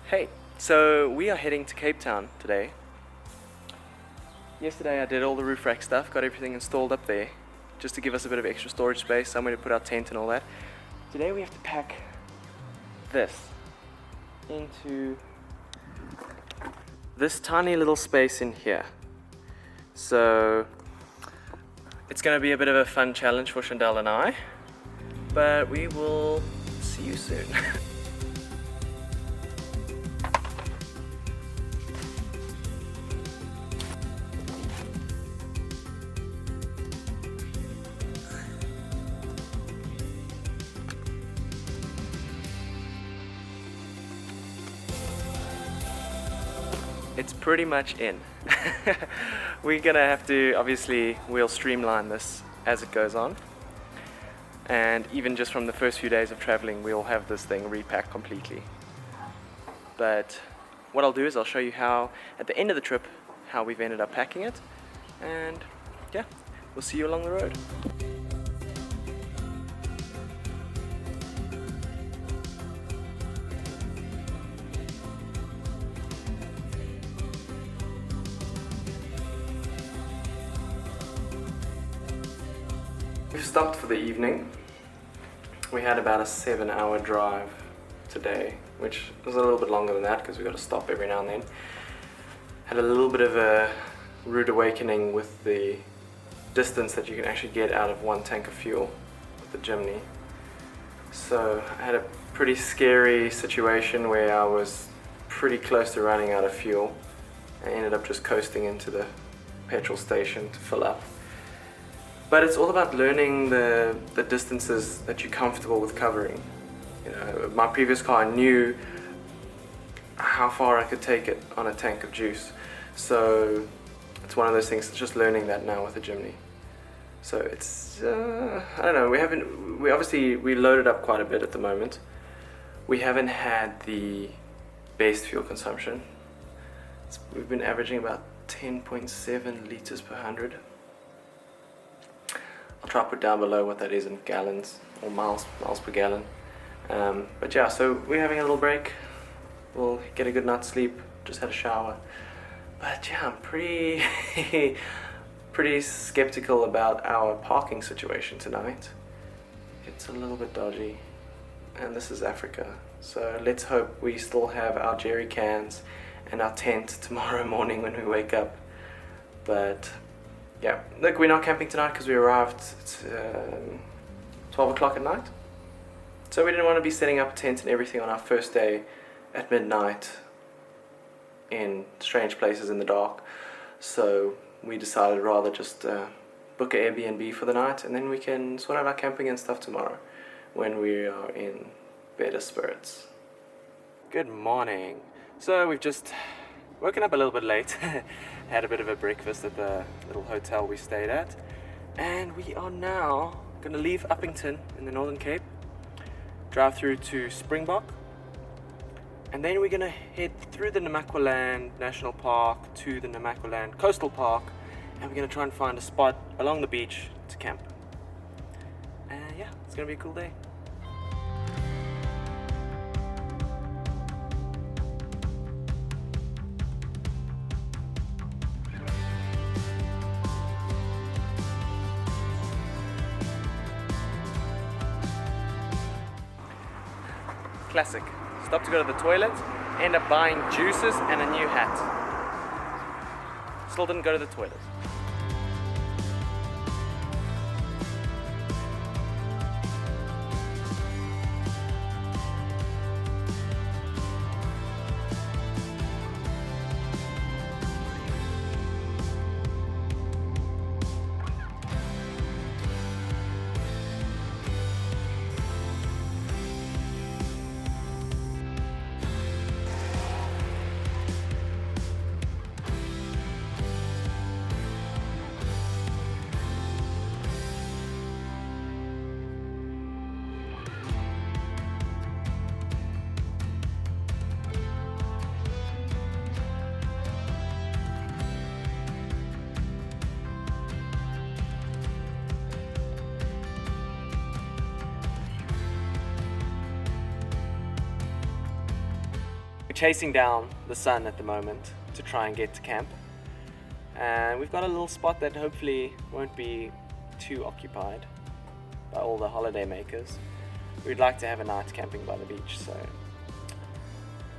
Hey, so we are heading to Cape Town today. Yesterday I did all the roof rack stuff, got everything installed up there, just to give us a bit of extra storage space, somewhere to put our tent and all that. Today we have to pack this into this tiny little space in here. So it's going to be a bit of a fun challenge for Chandel and I, but we will see you soon. It's pretty much in. We're gonna have to, obviously, we'll streamline this as it goes on. And even just from the first few days of traveling, we'll have this thing repacked completely. But what I'll do is I'll show you how, at the end of the trip, how we've ended up packing it. And yeah, we'll see you along the road. We've stopped for the evening. We had about a 7-hour drive today, which was a little bit longer than that because we got to stop every now and then. Had a little bit of a rude awakening with the distance that you can actually get out of one tank of fuel with the Jimny. So I had a pretty scary situation where I was pretty close to running out of fuel. I ended up just coasting into the petrol station to fill up. But it's all about learning the distances that you're comfortable with covering. You know, my previous car, I knew how far I could take it on a tank of juice. So it's one of those things, just learning that now with the Jimny. So it's, I don't know, we loaded up quite a bit at the moment. We haven't had the best fuel consumption. We've been averaging about 10.7 liters per 100. I'll try to put down below what that is in gallons or miles per gallon. But yeah, so we're having a little break. We'll get a good night's sleep. Just had a shower. But yeah, I'm pretty skeptical about our parking situation tonight. It's a little bit dodgy, and this is Africa. So let's hope we still have our jerry cans and our tent tomorrow morning when we wake up. But yeah, look, we're not camping tonight because we arrived at 12 o'clock at night. So we didn't want to be setting up a tent and everything on our first day at midnight in strange places in the dark. So we decided rather just book an Airbnb for the night, and then we can sort out our camping and stuff tomorrow when we are in better spirits. Good morning. So we've just woken up a little bit late. Had a bit of a breakfast at the little hotel we stayed at, and we are now going to leave Uppington in the Northern Cape, drive through to Springbok, and then we're going to head through the Namaqualand National Park to the Namaqualand Coastal Park, and we're going to try and find a spot along the beach to camp. And yeah, it's going to be a cool day. Classic. Stop to go to the toilet, end up buying juices and a new hat. Still didn't go to the toilet. chasing down the sun at the moment to try and get to camp. And we've got a little spot that hopefully won't be too occupied by all the holiday makers. We'd like to have a night camping by the beach, so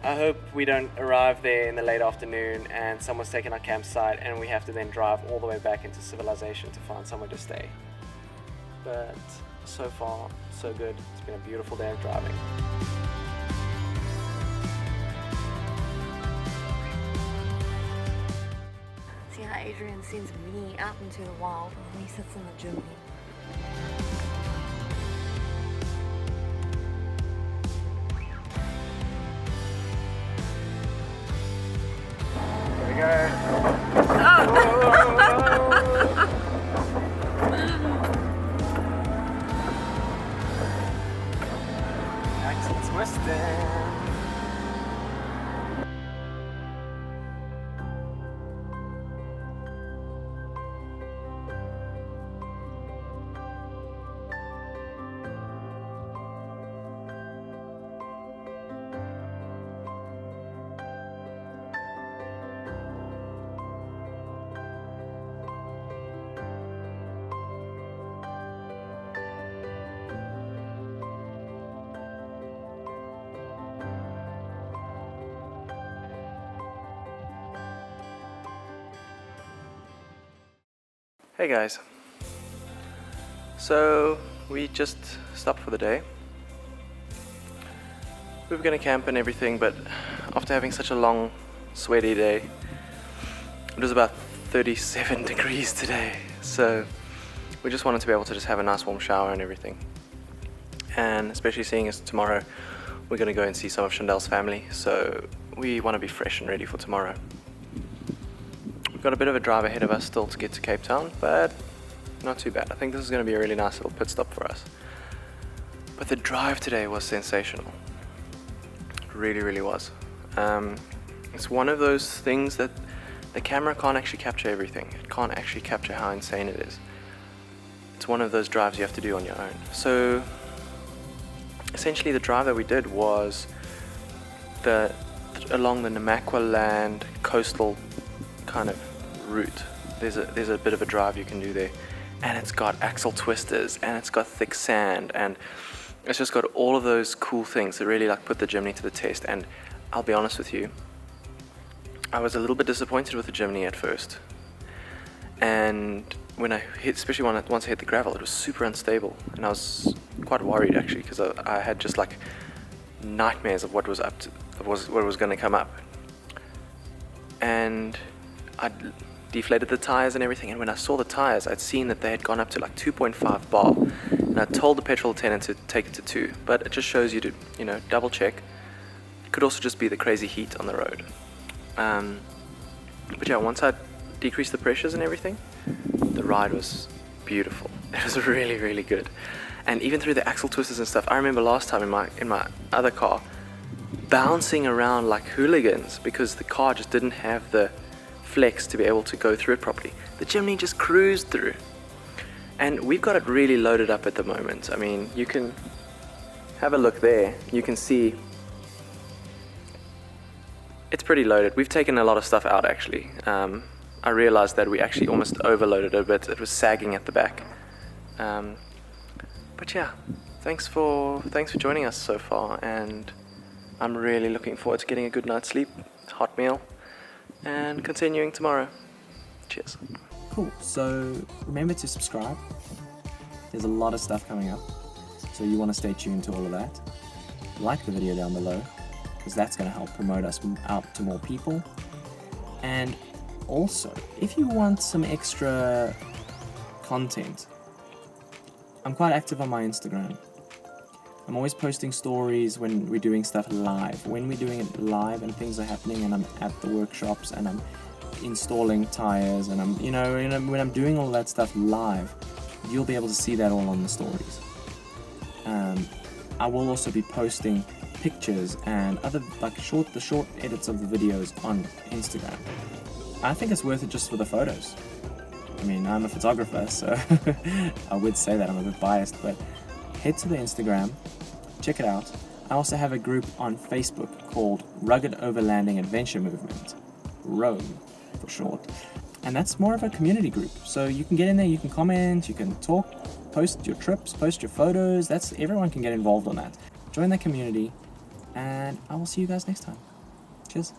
I hope we don't arrive there in the late afternoon and someone's taken our campsite and we have to then drive all the way back into civilization to find somewhere to stay. But so far, so good. It's been a beautiful day of driving. See how Adrian sends me out into the wild and he sits in the Jimny. There we go. Axel twisting. Hey guys, so we just stopped for the day. We were gonna camp and everything, but after having such a long, sweaty day, it was about 37 degrees today, so we just wanted to be able to just have a nice warm shower and everything. And especially seeing as tomorrow we're gonna go and see some of Chandel's family, so we want to be fresh and ready for tomorrow. We've got a bit of a drive ahead of us still to get to Cape Town, but not too bad. I think this is going to be a really nice little pit stop for us. But the drive today was sensational. It really, really was. It's one of those things that the camera can't actually capture everything. It can't actually capture how insane it is. It's one of those drives you have to do on your own. So essentially the drive that we did was along the Namaqualand coastal kind of route. There's a bit of a drive you can do there, and it's got axle twisters and it's got thick sand and it's just got all of those cool things that really like put the Jimny to the test. And I'll be honest with you, I was a little bit disappointed with the Jimny at first, and when I hit, especially once I hit the gravel, it was super unstable and I was quite worried actually, because I had just like nightmares of what was going to come up. And I deflated the tires and everything, and when I saw the tires, I'd seen that they had gone up to like 2.5 bar, and I told the petrol attendant to take it to 2, but it just shows you to, double check. It could also just be the crazy heat on the road. But yeah, once I decreased the pressures and everything, the ride was beautiful. It was really, really good. And even through the axle twisters and stuff, I remember last time in my other car, bouncing around like hooligans because the car just didn't have the flex to be able to go through it properly. The Jimny just cruised through, and we've got it really loaded up at the moment. I mean, you can have a look there. You can see it's pretty loaded. We've taken a lot of stuff out actually. I realized that we actually almost overloaded it a bit. It was sagging at the back. But yeah, thanks for joining us so far, and I'm really looking forward to getting a good night's sleep, hot meal, and continuing tomorrow. Cheers. Cool, so remember to subscribe. There's a lot of stuff coming up, so you want to stay tuned to all of that. Like the video down below, because that's going to help promote us out to more people. And also, if you want some extra content, I'm quite active on my Instagram. I'm always posting stories when we're doing stuff live. When we're doing it live and things are happening and I'm at the workshops and I'm installing tires and I'm, when I'm doing all that stuff live, you'll be able to see that all on the stories. I will also be posting pictures and other the short edits of the videos on Instagram. I think it's worth it just for the photos. I mean, I'm a photographer, so I would say that I'm a bit biased, but head to the Instagram, check it out. I also have a group on Facebook called Rugged Overlanding Adventure Movement, ROAM for short. And that's more of a community group. So you can get in there, you can comment, you can talk, post your trips, post your photos. Everyone can get involved on that. Join that community, and I will see you guys next time. Cheers.